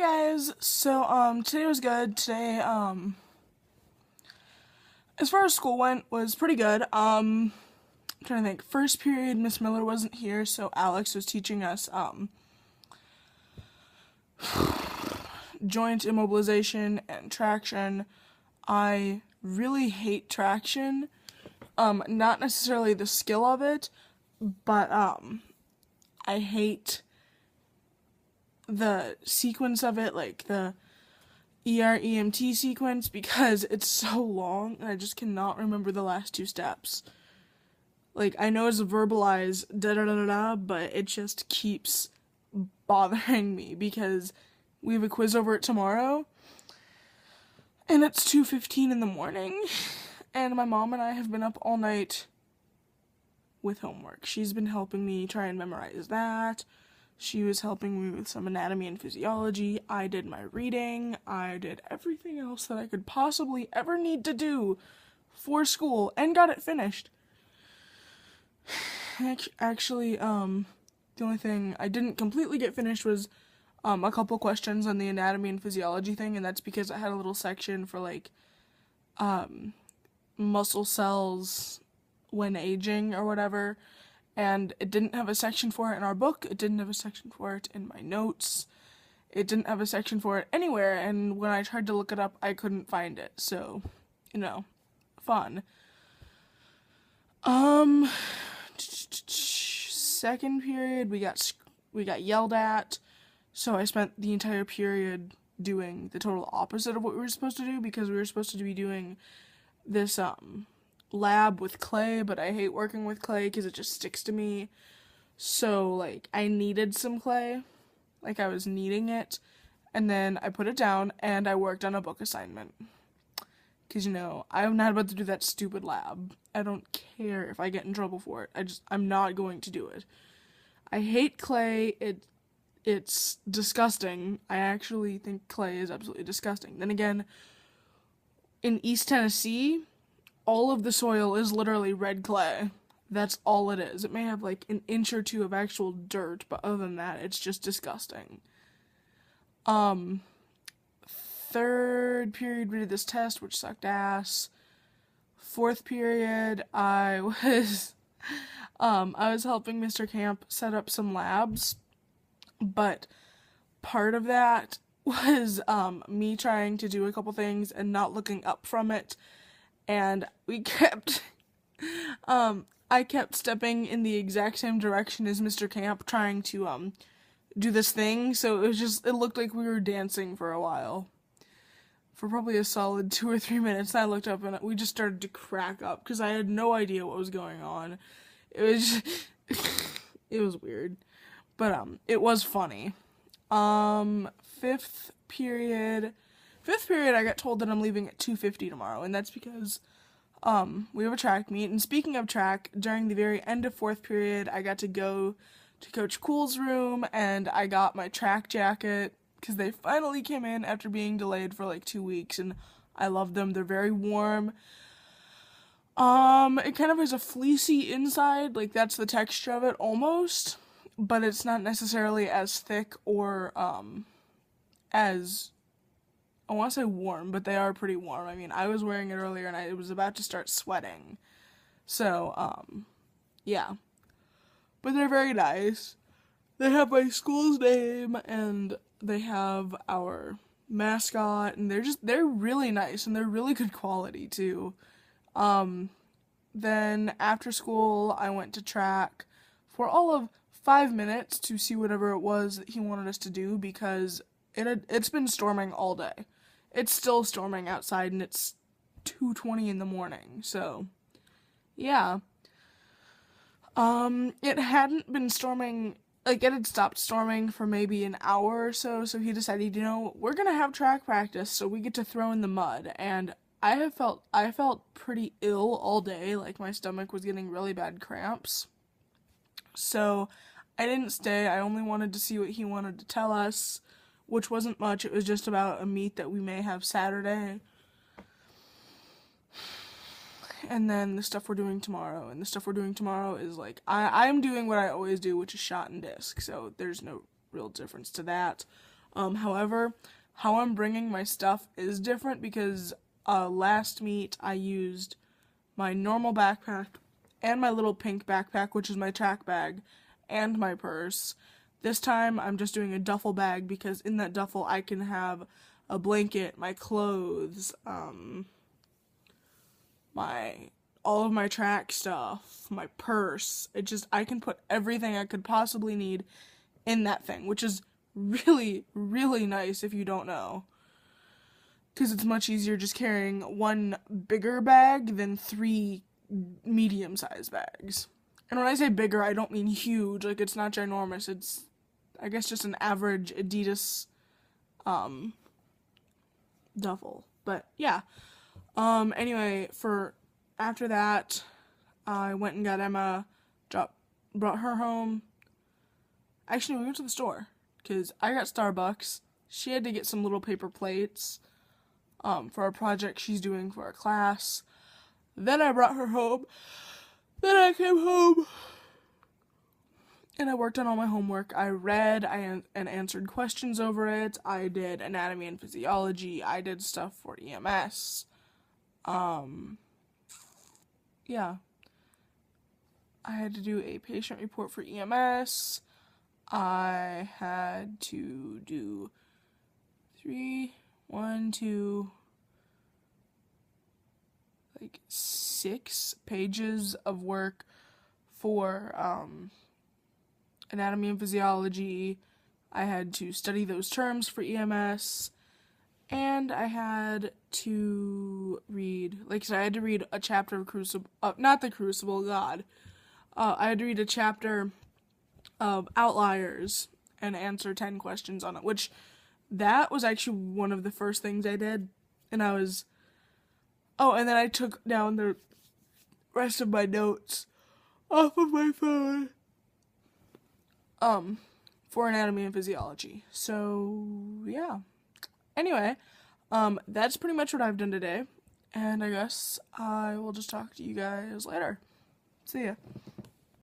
Guys, so today was good. Today as far as school went was pretty good. I'm trying to think. First period Miss Miller wasn't here, so Alex was teaching us joint immobilization and traction. I really hate traction. Not necessarily the skill of it, but I hate the sequence of it, like the EREMT sequence, because it's so long and I just cannot remember the last two steps. Like, I know it's verbalized da da da da da, but it just keeps bothering me because we have a quiz over it tomorrow and it's 2:15 in the morning and my mom and I have been up all night with homework. She's been helping me try and memorize that. She was helping me with some anatomy and physiology. I did my reading. I did everything else that I could possibly ever need to do for school and got it finished. Actually, the only thing I didn't completely get finished was a couple questions on the anatomy and physiology thing, and that's because I had a little section for like muscle cells when aging or whatever, and it didn't have a section for it in our book, it didn't have a section for it in my notes, it didn't have a section for it anywhere, and when I tried to look it up, I couldn't find it, so, fun. Second period, we got yelled at, so I spent the entire period doing the total opposite of what we were supposed to do, because we were supposed to be doing this, lab with clay, but I hate working with clay because it just sticks to me. So, like, I needed some clay. Like, I was needing it. And then I put it down and I worked on a book assignment. Because, I'm not about to do that stupid lab. I don't care if I get in trouble for it. I'm not going to do it. I hate clay. It's disgusting. I actually think clay is absolutely disgusting. Then again, in East Tennessee, all of the soil is literally red clay. That's all it is. It may have like an inch or two of actual dirt, but other than that, it's just disgusting. Third period we did this test, which sucked ass. Fourth period, I was helping Mr. Camp set up some labs, but part of that was me trying to do a couple things and not looking up from it. And I kept stepping in the exact same direction as Mr. Camp trying to, do this thing, so it looked like we were dancing for a while. For probably a solid 2 or 3 minutes, I looked up and we just started to crack up, because I had no idea what was going on. It was it was weird. But, it was funny. Fifth period, I got told that I'm leaving at 2:50 tomorrow, and that's because, we have a track meet, and speaking of track, during the very end of fourth period, I got to go to Coach Cool's room, and I got my track jacket, because they finally came in after being delayed for like 2 weeks, and I love them. They're very warm. It kind of has a fleecy inside, like that's the texture of it, almost, but it's not necessarily as thick or, as, I want to say warm, but they are pretty warm. I mean, I was wearing it earlier and I was about to start sweating. So, yeah. But they're very nice. They have my school's name and they have our mascot and they're really nice and they're really good quality too. Then after school, I went to track for all of 5 minutes to see whatever it was that he wanted us to do because it's been storming all day. It's still storming outside and it's 2:20 in the morning, so yeah. It hadn't been storming, like it had stopped storming for maybe an hour or so, so he decided, we're gonna have track practice, so we get to throw in the mud, and I felt pretty ill all day, like my stomach was getting really bad cramps, so I didn't stay. I only wanted to see what he wanted to tell us, which wasn't much. It was just about a meet that we may have Saturday. And then the stuff we're doing tomorrow. And the stuff we're doing tomorrow is like, I'm doing what I always do, which is shot and disc. So there's no real difference to that. However, how I'm bringing my stuff is different because last meet I used my normal backpack and my little pink backpack, which is my track bag, and my purse. This time I'm just doing a duffel bag because in that duffel I can have a blanket, my clothes, my all of my track stuff, my purse. I can put everything I could possibly need in that thing, which is really, really nice if you don't know. Because it's much easier just carrying one bigger bag than 3 medium-sized bags. And when I say bigger, I don't mean huge. Like, it's not ginormous. It's, I guess, just an average Adidas duffel. But, yeah. Anyway, after that, I went and got Emma, brought her home. Actually, we went to the store, because I got Starbucks. She had to get some little paper plates for a project she's doing for a class. Then I brought her home. Then I came home. And I worked on all my homework. I read and answered questions over it. I did anatomy and physiology. I did stuff for EMS. Yeah. I had to do a patient report for EMS. I had to do 6 pages of work for anatomy and physiology. I had to study those terms for EMS, and I had to read, like I said, I had to read a chapter of Crucible, not the Crucible, God. I had to read a chapter of Outliers and answer 10 questions on it, which that was actually one of the first things I did, and and then I took down the rest of my notes off of my phone, for anatomy and physiology. So, yeah. Anyway, that's pretty much what I've done today, and I guess I will just talk to you guys later. See ya.